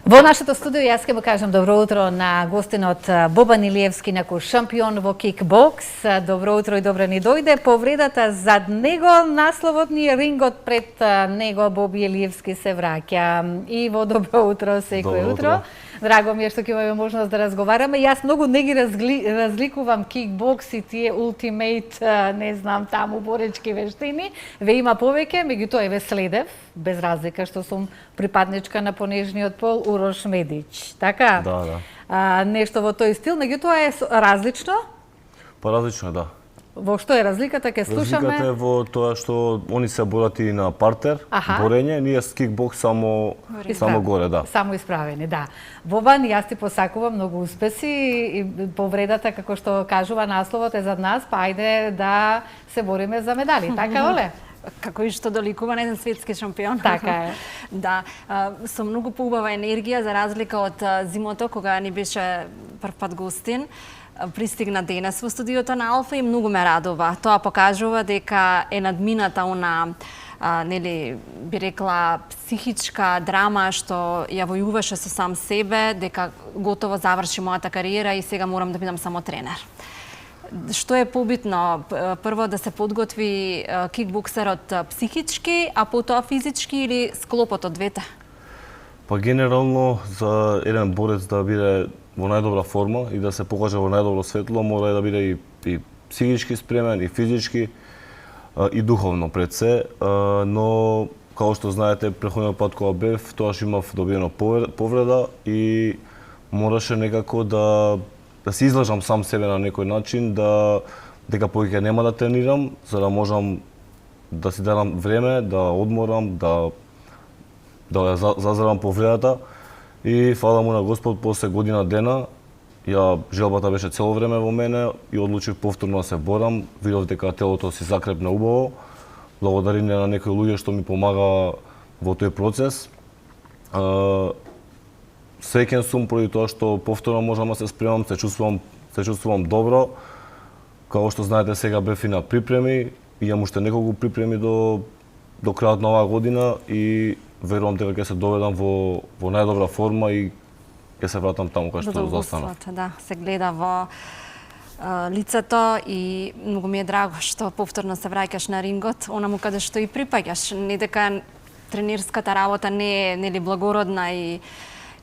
Во нашето студио јас ќе му кажам добро утро на гостинот Бобан Илиевски, нако шампион во кикбокс. Добро утро и добро ни дојде. Повредата зад него, насловот ни рингот пред него Боби Илиевски се враќа. И во добро утро секој утро. Драго ми е што ќе имаме можност да разговараме. Јас многу не ги разликувам кикбокс и тие ултимейт, не знам, таму боречки вештини. Ве има повеќе, меѓутоа ве следев, без разлика што сум припадничка на понежниот пол, Урош Медич. Така? Да. Нешто во тој стил, меѓутоа е различно? Па различно, да. Во што е разликата, ќе слушаме? Разликата е во тоа што они се борат и на партер, борење, ние с кикбокс само горе, да. Само исправени, да. Бобан, јас ти посакувам многу успеси и повредата, како што кажува насловот, е зад нас, па ајде да се бориме за медали, така оле? Како и што доликува на еден светски шампион. Така е. Да, со многу поубава енергија, за разлика од зимото, кога ни беше прв пат гостин. Пристигна денес во студиото на Алфа и многу ме радува. Тоа покажува дека е надмината она, нели, би рекла, психичка драма што ја војуваше со сам себе, дека готово заврши мојата кариера и сега морам да бидам само тренер. Што е побитно? Прво да се подготви кикбоксерот психички, а потоа физички или склопот од двете? Па генерално за еден борец да биде во најдобра форма и да се покаже во најдобро светло, мора да биде и психички спремен, и физички, и духовно пред се. Но, како што знаете, претходниот пат кога бев, тоаш имав добиено повреда и мораше некако да се излажам сам себе на некој начин, дека повеќе нема да тренирам, за да можам да си дадам време, да одморам, да ја зазрам повредата. И фала му на Господ, после година дена, желбата беше цело време во мене и одлучив повторно да се борам. Видов дека телото си закрепна убаво, благодарение на некои луѓе што ми помага во тој процес. Среќен сум поради тоа што повторно можам да се спремам, се чувствувам добро. Како што знаете, сега бев и на припреми, имам уште неколку припреми до крајот на оваа година и верувам дека ќе се доведам во најдобра форма и ќе се вратам таму кај што застанав. Да, се гледа во лицето и многу ми е драго што повторно се враќаш на рингот, онаму каде што и припаѓаш. Не дека тренерската работа не е, нели, благородна и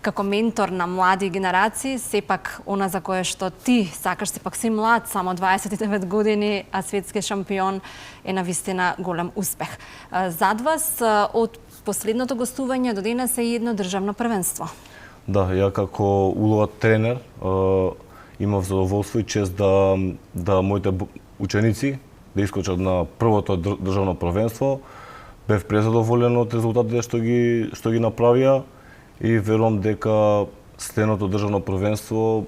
како ментор на млади генерации, сепак она за кое што ти сакаш, сепак си млад, само 29 години, а светски шампион е навистина голем успех. Зад вас од последното гостување до денес е едно државно првенство. Да, ја како улова тренер имав задоволство и чест да моите ученици да искочат на првото државно првенство. Бев презадоволен од резултатите што ги направија и верувам дека следното државно првенство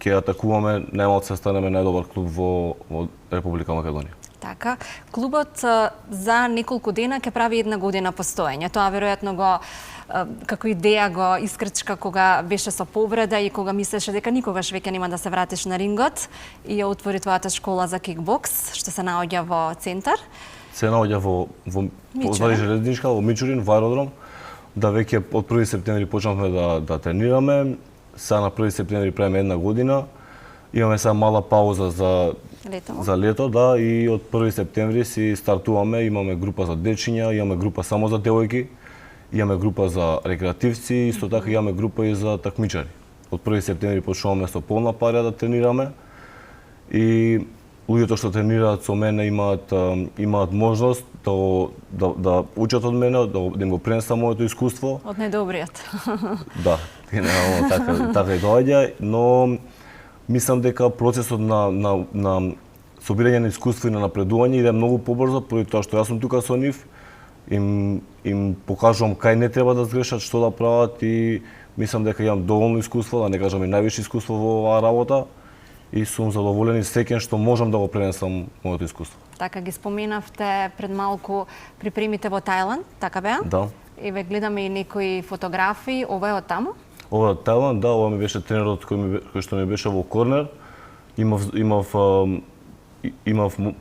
ќе атакуваме, најмалку се станеме најдобар клуб во Република Македонија. Така, клубот за неколку дена ќе прави една година постоење. Тоа веројатно го како идеја го искрчка кога беше со повреда и кога мислеше дека никогаш веќе нема да се вратиш на рингот и ја отвори твојата школа за кикбокс, што се наоѓа во центар. Се наоѓа во железничка, во Мичурин, во аеродром. Да веќе од 1 септември почнавме да тренираме. Сега на 1 септември правиме една година. Имаме сега мала пауза за лето, да, и од 1 септември си стартуваме, имаме група за дечиња, имаме група само за девојки, имаме група за рекреативци, исто така имаме група и за такмичари. Од 1 септември почнуваме со полна парја да тренираме и луѓето што тренираат со мене имаат можност да учат од мене, да им го пренесам моето искуство. Од најдобриот. Да, генерално така и доаѓа, но мислам дека процесот на собирање на искуство и на напредување иде многу побрзо, поради тоа што јас сум тука со нив, им покажувам кај не треба да сгрешат, што да прават и мислам дека имам доволно искуство, да не кажам и највише искуство во оваа работа и сум задоволен и среќен што можам да го пренесам моето искуство. Така ги споменавте пред малку припремите во Тајланд, така беа? Да. Еве гледаме и некои фотографии, ова е од таму? Ова е од Тајланд, да, ова ми беше тренерот кој што ми беше во корнер. Имав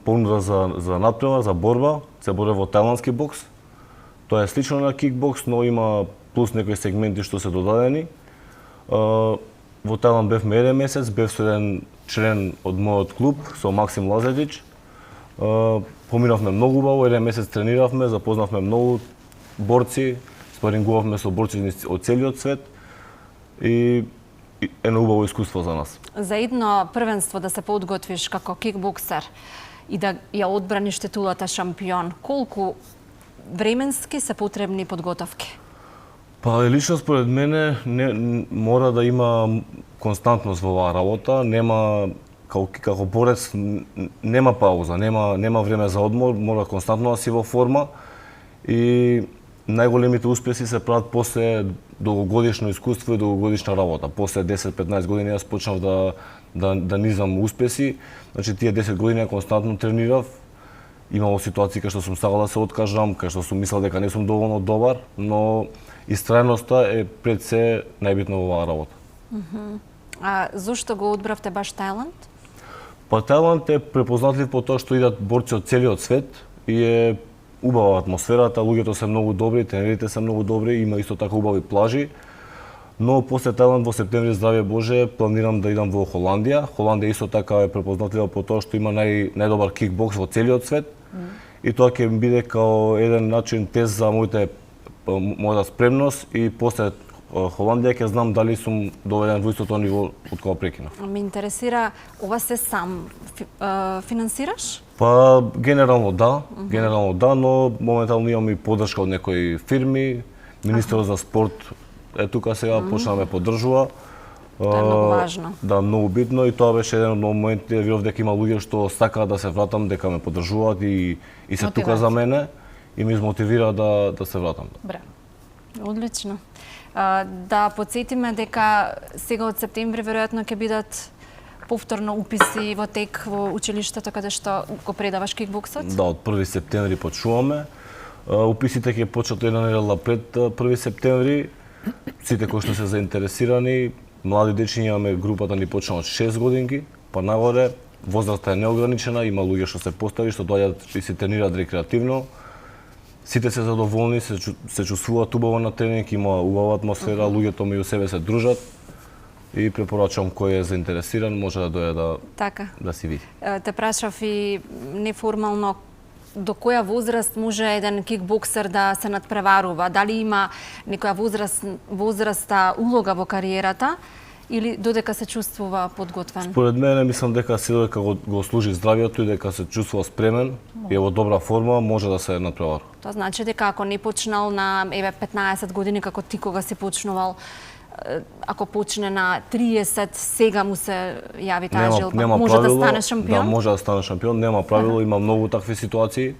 понуда за надпревар, за борба, се боре во тајландски бокс. Тоа е слично на кикбокс, но има плюс некои сегменти што се додадени. Во Тајланд бевме 1 месец, бев со еден член од мојот клуб, со Максим Лазетич. Поминавме многу убаво, 1 месец трениравме, запознавме многу борци, спарингувавме со борци од целиот свет и едно убаво искуство за нас. За едно првенство да се подготвиш како кикбоксер и да ја одбраниш титулата шампион, колку временски се потребни подготовки? Па лично според мене мора да има константност во оваа работа, нема како борец нема пауза, нема време за одмор, мора константно да си во форма и најголемите успеси се прават после долгогодишно искуство и долгогодишна работа. После 10-15 години јас почнав да низам успеси, значи тие 10 години константно тренирав. Имало ситуации кај што сум сакал да се откажам, кај што сум мислел дека не сум доволно добар, но истрајноста е пред се најбитно во оваа работа. А зошто го одбравте баш Тајланд? Па Тајланд е препознатлив по тоа што идат борци од целиот свет и е убава атмосферата, луѓето се многу добри, тренерите се многу добри, има исто така убави плажи. Но после Тајланд во септември, здравје Боже, планирам да идам во Холандија. Холандија исто така е препознатлива по тоа што има најдобар кикбокс во целиот свет. И тоа ќе биде као еден начин тест за мојата спремност и после Холандија ќе знам дали сум доведен во истото ниво од кога прекинав. Ме интересира, ова се сам финансираш? Па генерално да, но моментално имам и поддршка од некои фирми, Министерот за спорт е тука сега, почна да ме поддржува. Тоа е многу важно. Да, многу битно и тоа беше еден од моментите, видов дека има луѓе што сакаат да се вратам, дека ме поддржуваат и се тука за мене и ме измотивира да се вратам. Браво. Одлично. Да подсетиме дека сега од септември веројатно ќе бидат повторно уписи во тек во училиштето каде што го предаваш кикбоксот? Да, од 1 септември почнуваме. Уписите ќе почнат една недела пред 1 септември. Сите кои што се заинтересирани, млади дечиња, имаме групата ни почна од 6 годинки, па нагоре, возраста е неограничена, има луѓе што се постари, што доаѓаат и се тренираат рекреативно. Сите се задоволни, се чувствуваат убаво на тренинг, има убава атмосфера, луѓето меѓу себе се дружат и препорачувам кој е заинтересиран, може да дојде да си види. Те прашав и неформално, до која возраст може еден кикбоксер да се надпреварува? Дали има некоја возраста улога во кариерата или додека се чувствува подготвен? Според мене, мислам дека се додека го служи здравието и дека се чувствува спремен и е во добра форма, може да се надпреварува. Тоа значи дека ако не почнал на 15 години како ти кога си почнувал, ако почне на 30, сега му се јави таа желба, може да стане шампион? Да, може да стане шампион, нема правило, има многу такви ситуации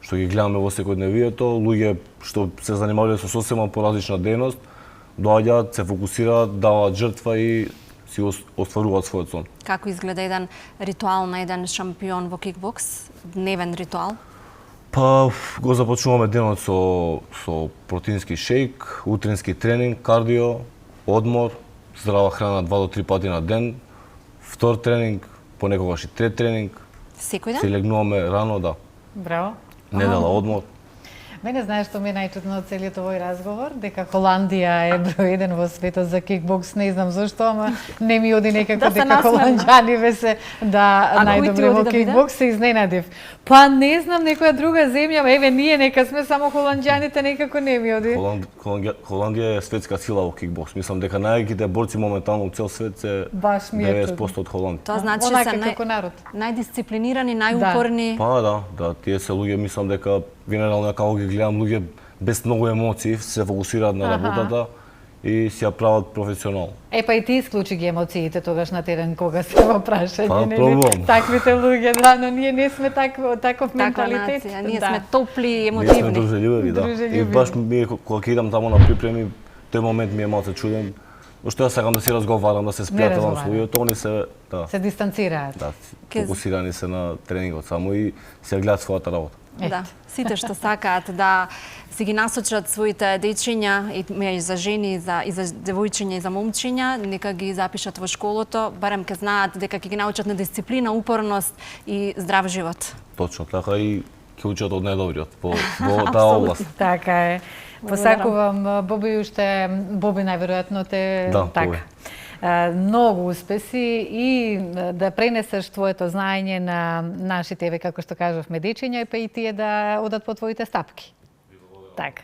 што ги гледаме во секојдневието, луѓе што се занимавале со сосема поразлична дејност, доаѓаат, се фокусираат, даваат жртва и си остваруваат својот сон. Како изгледа еден ритуал на еден шампион во кикбокс, дневен ритуал? Па го започнуваме денот со протеински шејк, утрински тренинг, кардио, одмор, здрава храна 2 до 3 пати на ден, втор тренинг, понекогаш и трет тренинг. Секој ден? Се легнуваме рано, да. Браво. Недела одмор. Мене знаеш што ми е најчудно од целиот овој разговор, дека Холандија е број 1 во светот за кикбокс, не знам зашто, ама не ми оди некако дека холанџани ве најдобри во кикбокс, се изненадив. Па не знам некоја друга земја, еве ние нека сме само холанџаните, некако не ми оди. Холандија е светска сила во кикбокс. Мислам дека најаките борци моментално во цел свет се 90% од Холандија. Тоа значи се најдисциплинирани, најупорни. Па да, тие се луѓе, мислам дека генерално како ги гледам, луѓе без многу емоции се фокусираат на работата и си ја прават професионално. Па и ти исклучи ги емоциите тогаш на терен кога се во прашање, нели? Таквите луѓе, да, но ние не сме таков менталитет. Ние сме топли, емотивни. Ние сме дружелюбиви, да. И баш ми кога ќе идам таму на припреми, тој момент ми е малку чуден. Што јас сакам да си разговарам, да се спријателам со луѓето, они се дистанцираат. Да, фокусирани се на тренингот само и се гледаат својата работа. Да, сите што сакаат да си ги насочат своите дечиња и за жени, и за девојчиња и за момчиња, нека ги запишат во школото, барем ќе знаат дека ќе ги научат на дисциплина, упорност и здрав живот. Точно така и ќе учат од најдобриот во таа област. Така е. Посакувам Боби уште Боби најверојатно те Да, така. Многу успеси и да пренесеш твоето знаење на нашите, како што кажавме, дечиња, па и тие да одат по твоите стапки. Така.